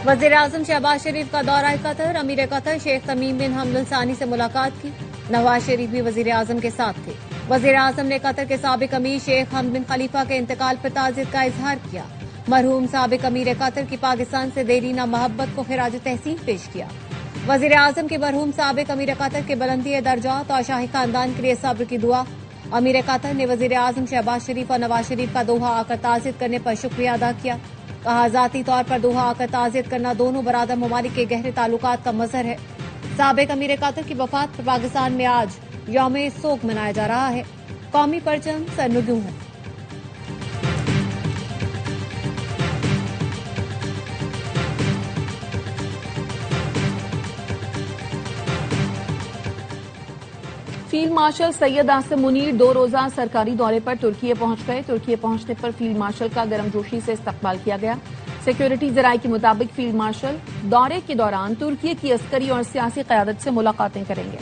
वज़ीर-ए-आज़म शहबाज शरीफ का दौरा कतर। अमीर कतर शेख तमीम बिन हमद अल सानी से मुलाकात की। नवाज शरीफ भी वज़ीर-ए-आज़म के साथ थे। वज़ीर-ए-आज़म ने कतर के साबिक अमीर शेख हमद बिन खलीफा के इंतकाल पर ताज़ियत का इजहार किया। मरहूम साबिक अमीर कतर की पाकिस्तान से देरीना मोहब्बत को खिराज तहसीन पेश किया। वज़ीर-ए-आज़म की मरहूम साबिक अमीर कतर के बुलंदी दर्जात और शाही खानदान के लिए सब्र की दुआ। अमीर कतर ने वज़ीर-ए-आज़म शहबाज शरीफ और नवाज शरीफ का दोहा आकर ताज़ियत करने पर शुक्रिया अदा किया। कहा, जाती तौर पर दोहा आकर ताज़ियत करना दोनों बरादर ममालिक के गहरे ताल्लुकात का मज़हर है। साबिक अमीर कतर की वफात पर पाकिस्तान में आज यौम सोग मनाया जा रहा है। कौमी परचम सरनुगू है। फील्ड मार्शल सैयद आसिम मुनीर 2 रोजा सरकारी दौरे पर तुर्की पहुंच गए। तुर्की पहुंचने पर फील्ड मार्शल का गर्मजोशी से इस्तकबाल किया गया। सिक्योरिटी जराये के मुताबिक फील्ड मार्शल दौरे के दौरान तुर्की की अस्करी और सियासी क़यादत से मुलाकातें करेंगे।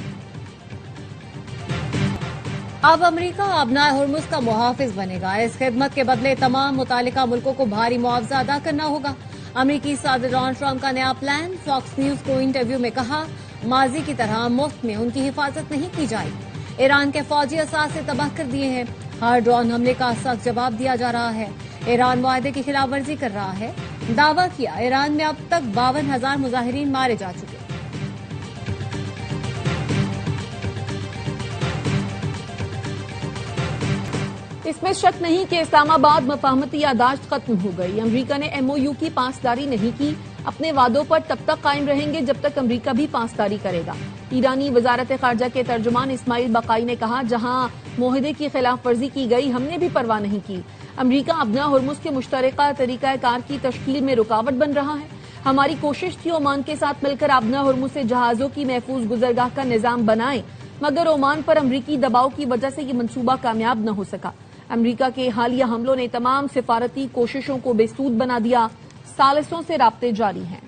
अब अमरीका अपना हुर्मुज का मुहाफिज बनेगा। इस खिदमत के बदले तमाम मुतालिका मुल्कों को भारी मुआवजा अदा करना होगा। अमरीकी सदर डोनाल्ड ट्रंप का नया प्लान। फॉक्स न्यूज को इंटरव्यू में कहा, माजी की तरह मुफ्त में उनकी हिफाजत नहीं की जाएगी। ईरान के फौजी असासे तबाह कर दिए हैं। हर ड्रोन हमले का सख्त जवाब दिया जा रहा है। ईरान मुआहदे की खिलाफ वर्जी कर रहा है। दावा किया, ईरान में अब तक 52,000 मुजाहिरीन मारे जा चुके। इसमें शक नहीं कि इस्लामाबाद मफाहमती यादाश्त खत्म हो गई। अमरीका ने MOU की पासदारी नहीं की। अपने वादों पर तब तक कायम रहेंगे जब तक अमरीका भी पासदारी करेगा। ईरानी वजारत खारजा के तर्जुमान इस्माइल बकाई ने कहा, जहां मुआहदे की खिलाफ वर्जी की गई, हमने भी परवाह नहीं की। अमरीका अपना हुर्मुज के मुश्तरका तरीकाकार की तश्कील में रुकावट बन रहा है। हमारी कोशिश थी ओमान के साथ मिलकर अपना हुर्मुज से जहाजों की महफूज गुजरगाह का निजाम बनाएं, मगर ओमान पर अमरीकी दबाव की वजह से यह मंसूबा कामयाब न हो सका। अमरीका के हालिया हमलों ने तमाम सिफारती कोशिशों को बेसूद बना दिया। सालिसों से राब्ते जारी हैं।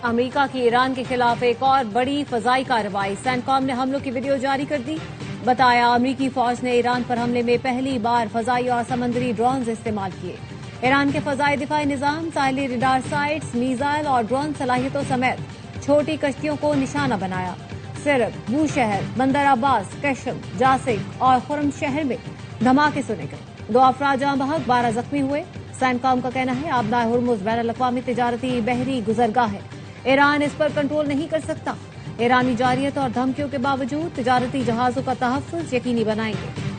अमरीका की ईरान के खिलाफ एक और बड़ी फजाई कार्रवाई। सेंटकॉम ने हमलों की वीडियो जारी कर दी। बताया, अमरीकी फौज ने ईरान पर हमले में पहली बार फजाई और समंदरी ड्रोन इस्तेमाल किए। ईरान के फजाई दिफाई निजाम, साहिली रडार साइट्स, मीजाइल और ड्रोन सलाहियतों समेत छोटी कश्तियों को निशाना बनाया। सिर्फ बूशहर, बंदर अब्बास, कशम, जासिक और खुरम शहर में धमाके सुने गए। 2 अफराद जाँ बहक, 12 जख्मी हुए। सैनकॉम का कहना है, आबना हुर्मुज बैन अल-अक़वामी तिजारती बहरी गुजरगाह है। ईरान इस पर कंट्रोल नहीं कर सकता। ईरानी जारियत और धमकियों के बावजूद तिजारती जहाजों का तहफ़्फ़ुज़ यकीनी बनाएंगे।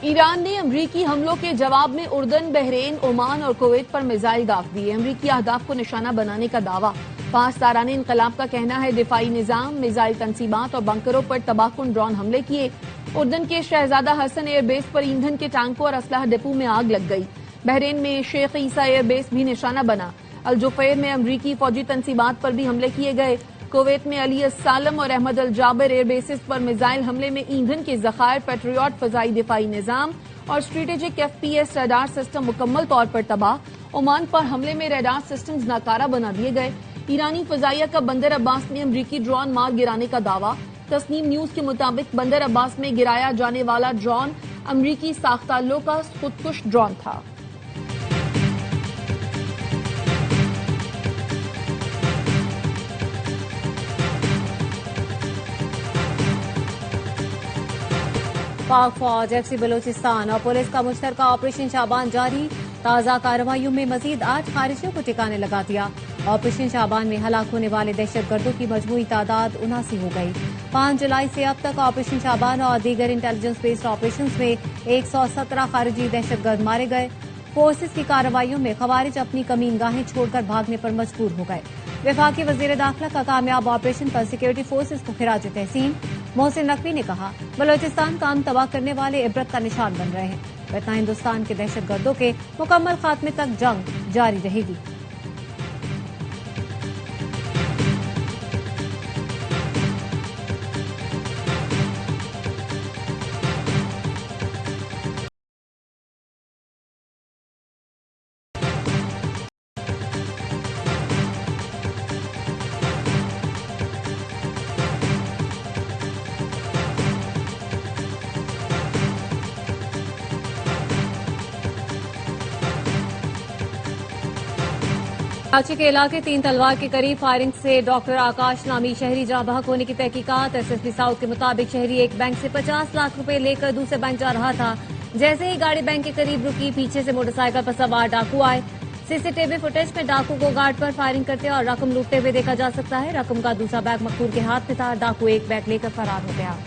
ईरान ने अमरीकी हमलों के जवाब में उर्दन, बहरेन, ओमान और कुवैत पर मिसाइल दाग दिए। अमरीकी अहदाफ को निशाना बनाने का दावा। पासदारान इनकलाब का कहना है, दिफाई निजाम, मिसाइल तंसीबात और बंकरों पर तबाहकुन ड्रोन हमले किए। उर्दन के शहजादा हसन एयरबेस पर ईंधन के टैंकों और असलाह डिपो में आग लग गई। बहरेन में शेख ईसा एयरबेस भी निशाना बना। अल जुफैर में अमरीकी फौजी तंसीबात पर भी हमले किए गए। कुवैत में अली सालम और अहमद अल जाबिर एयरबेसिस पर मिसाइल हमले में ईंधन के जखायर, पेट्रियट फजाई दिफाई निजाम और स्ट्रेटेजिक FPS रडार सिस्टम मुकम्मल तौर पर तबाह। ओमान पर हमले में रडार सिस्टम्स नाकारा बना दिए गए। ईरानी फजाइया का बंदर अब्बास में अमरीकी ड्रोन मार गिराने का दावा। तस्नीम न्यूज के मुताबिक बंदर अब्बास में गिराया जाने वाला ड्रोन अमरीकी साख्तालों का खुदकुश ड्रोन था। पाक फौज, FC बलोचिस्तान और पुलिस का मुश्तरका ऑपरेशन शाबान जारी। ताज़ा कार्रवाइयों में मजीद 8 खारिजियों को ठिकाने लगा दिया। ऑपरेशन शाबान में हलाक होने वाले दहशतगर्दों की मजमूई तादाद 79 हो गई। 5 जुलाई से अब तक ऑपरेशन शाबान और दीगर इंटेलिजेंस बेस्ड ऑपरेशन में 117 खारिजी दहशतगर्द मारे गए। फोर्सेज की कार्रवाइयों में खवारिज अपनी कमीनगाहें छोड़कर भागने पर मजबूर हो गए। वफाकी वजीर दाखिला का कामयाब ऑपरेशन पर सिक्योरिटी फोर्सेज को खिराज तहसीन। मोहसिन नकवी ने कहा, बलोचिस्तान काम तबाह करने वाले इबरत का निशान बन रहे हैं। वरना हिंदुस्तान के दहशतगर्दों के मुकम्मल खात्मे तक जंग जारी रहेगी। कराची के इलाके 3 तलवार के करीब फायरिंग से डॉक्टर आकाश नामी शहरी जहां बहक होने की तहकीकात। एसएसपी साउथ के मुताबिक शहरी एक बैंक से 50 लाख रुपए लेकर दूसरे बैंक जा रहा था। जैसे ही गाड़ी बैंक के करीब रुकी, पीछे से मोटरसाइकिल पर सवार डाकू आए। सीसीटीवी फुटेज में डाकू को गार्ड पर फायरिंग करते और रकम लूटते हुए देखा जा सकता है। रकम का दूसरा बैग मकतूल के हाथ में था। डाकू एक बैग लेकर फरार हो गया।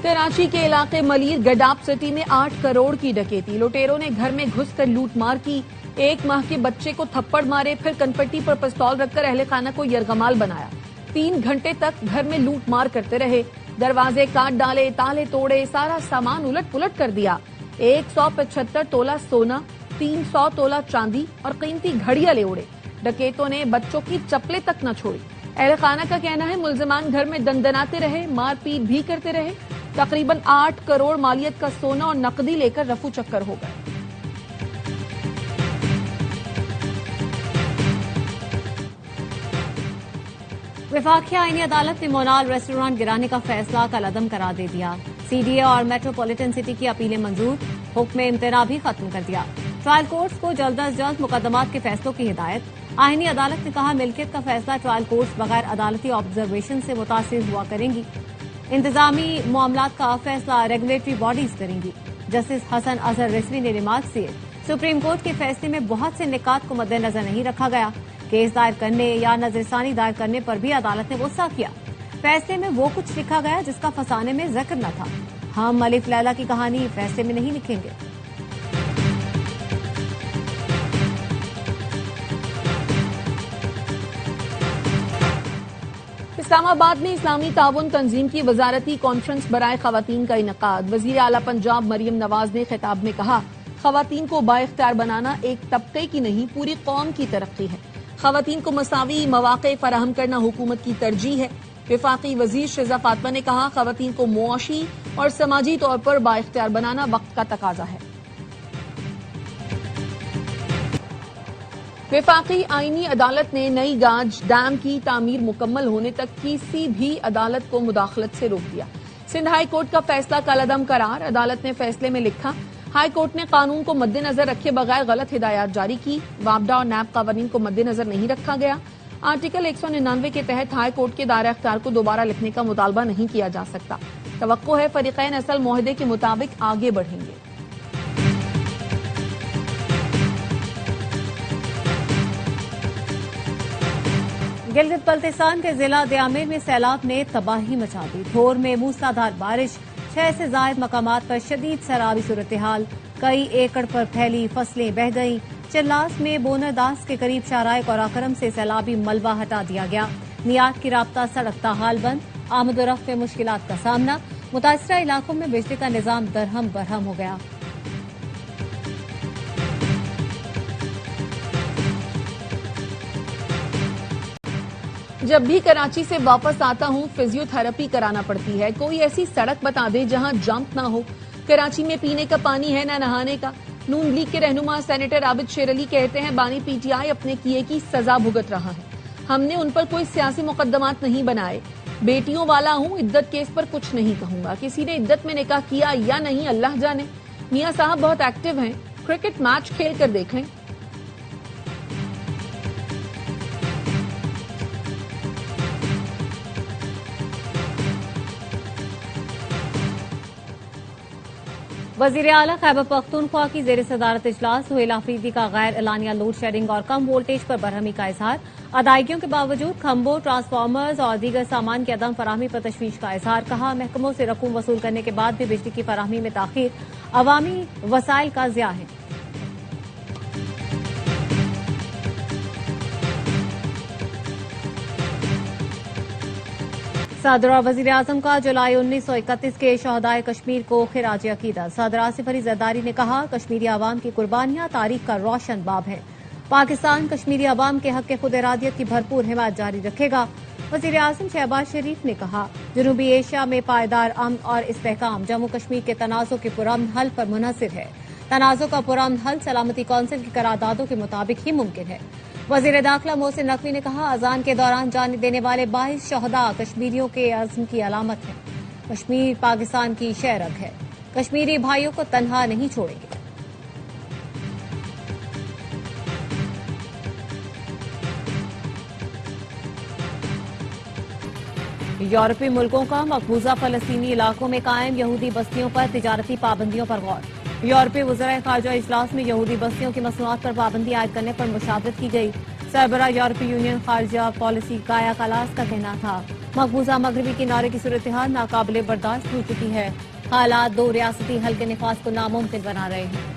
कराची के इलाके मलीर गडाप सिटी में 8 करोड़ की डकैती। लुटेरों ने घर में घुसकर लूटमार की। 1 माह के बच्चे को थप्पड़ मारे, फिर कनपट्टी पर पिस्तौल रखकर अहले खाना को यरगमाल बनाया। 3 घंटे तक घर में लूटमार करते रहे। दरवाजे काट डाले, ताले तोड़े, सारा सामान उलट पुलट कर दिया। 175 तोला सोना, 300 तोला चांदी और कीमती घड़ियां ले उड़े। डकैतों ने बच्चों की चप्पलें तक न छोड़ी। अहले खाना का कहना है मुल्जिमान घर में दंदनाते रहे, मारपीट भी करते रहे। तकरीबन 8 करोड़ मालियत का सोना और नकदी लेकर रफू चक्कर हो गए। वफाकी आईनी अदालत ने मोनाल रेस्टोरेंट गिराने का फैसला कलअदम करार दे दिया। सीडीए और मेट्रोपॉलिटन सिटी की अपीलें मंजूर, हुक्म इम्तना भी खत्म कर दिया। ट्रायल कोर्ट्स को जल्द अज जल्द मुकदमात के फैसलों की हिदायत। आईनी अदालत ने कहा, मिल्कियत का फैसला ट्रायल कोर्ट्स बगैर अदालती ऑब्जर्वेशन से मुतासिर हुआ करेंगी। इंतजामी मामलात का फैसला रेगुलेटरी बॉडीज करेंगी। जस्टिस हसन अजहर रिजवी ने रिमार्क दिए, सुप्रीम कोर्ट के फैसले में बहुत से निकात को मद्देनजर नहीं रखा गया। केस दायर करने या नजरसानी दायर करने पर भी अदालत ने गुस्सा किया। फैसले में वो कुछ लिखा गया जिसका फसाने में जिक्र न था। हम अलिफ लैला की कहानी फैसले में नहीं लिखेंगे। इस्लामाबाद में इस्लामी ताउन तंजीम की वजारती कॉन्फ्रेंस बराए खवातीन का इनकाद। वजीर आला पंजाब मरियम नवाज ने खिताब में कहा, खवातीन को बाइख्तियार बनाना एक तबके की नहीं पूरी कौम की तरक्की है। खवातीन को मसावी मौके फराहम करना हुकूमत की तरजीह है। वफाकी वजीर शिजा फातिमा ने कहा, खवातीन को मुआशी और समाजी तौर पर बाइख्तियार बनाना वक्त का तकाजा है। वफाकी आईनी अदालत ने नई गाज डैम की तामीर मुकम्मल होने तक किसी भी अदालत को मुदाखलत से रोक दिया। सिंध हाई कोर्ट का फैसला कलअदम करार। अदालत ने फैसले में लिखा, हाई कोर्ट ने कानून को मद्देनजर रखे बगैर गलत हिदायत जारी की। वापडा और नैब कानून को मद्देनजर नहीं रखा गया। आर्टिकल 199 के तहत हाई कोर्ट के दायरा अख्तियार को दोबारा लिखने का मुतालबा नहीं किया जा सकता। तवक्को है फरीकैन असल मुआहदे के मुताबिक आगे बढ़ेंगे। गिलगित बल्तिस्तान के जिला दयामिर में सैलाब ने तबाही मचा दी। धोर में मूसलाधार बारिश, 6 से ज्यादा मकामात पर शदीद सैलाबी सूरत हाल। कई एकड़ पर फैली फसलें बह गईं। चिल्लास में बोनरदास के करीब शाराय कोराकरम से सैलाबी मलबा हटा दिया गया। नियात की राब्ता सड़क ताहाल बंद। आमदोरफ्त में मुश्किलात का सामना। मुतासरा इलाकों में बिजली का निजाम दरहम बरहम हो गया। जब भी कराची से वापस आता हूँ फिजियोथेरेपी कराना पड़ती है। कोई ऐसी सड़क बता दे जहाँ जंप ना हो। कराची में पीने का पानी है ना नहाने का। नून लीग के रहनुमा सेनेटर आबिद शेर अली कहते हैं, बानी पीटीआई अपने किए की सजा भुगत रहा है। हमने उन पर कोई सियासी मुकदमात नहीं बनाए। बेटियों वाला हूँ, इद्दत केस पर कुछ नहीं कहूंगा। किसी ने इद्दत में निकाह किया या नहीं अल्लाह जाने। मियां साहब बहुत एक्टिव हैं, क्रिकेट मैच खेल कर देख लें। वजीर आला खैबर पख्तूनख्वा की जेर सदारत इजलास। सुहेल आफरीदी का गैर एलानिया लोड शेडिंग और कम वोल्टेज पर बरहमी का इजहार। अदायगियों के बावजूद खंभों, ट्रांसफार्मर्स और दीगर सामान की अदम फराहमी पर तशवीश का इजहार। कहा, महकमों से रकूम वसूल करने के बाद भी बिजली की फराहमी में ताखीर अवामी वसाइल का ज़िया है। सदर और वजीर आजम का जुलाई 1931 के शहदाए कश्मीर को खिराज अकीदत। सदर आसिफ अली जरदारी ने कहा, कश्मीरी अवाम की कुर्बानियां तारीख का रोशन बाब है। पाकिस्तान कश्मीरी अवाम के हक खुद इरादियत की भरपूर हिमायत जारी रखेगा। वजीर आजम शहबाज शरीफ ने कहा, जनूबी एशिया में पायदार अमन और इस्तेहकाम जम्मू कश्मीर के तनाज़ों के पुरअमन हल पर मुनहसिर है। तनाज़ों का पुरअमन हल सलामती कौंसिल की करारदादों के मुताबिक ही मुमकिन है। वजीर दाखिला मोहसिन नकवी ने कहा, अजान के दौरान जान देने वाले 22 शहदा कश्मीरियों के अज़्म की अलामत है। कश्मीर पाकिस्तान की शहरग है। कश्मीरी भाइयों को तन्हा नहीं छोड़ेंगे। यूरोपीय मुल्कों का मकबूजा फलस्तीनी इलाकों में कायम यहूदी बस्तियों पर तिजारती पाबंदियों पर गौर। यूरोपीय वज़राए ख़ारजा इजलास में यहूदी बस्तियों की मसनूआत पर पाबंदी आयद करने पर मुशावरत की गई। सरबराह यूरोपीय यूनियन खारजा पॉलिसी काया कलास का कहना था, मकबूजा मगरबी किनारे की सूरत हाल नाकाबिले बर्दाश्त हो चुकी है। हालात दो रियासती हल के निफाज को नामुमकिन बना रहे हैं।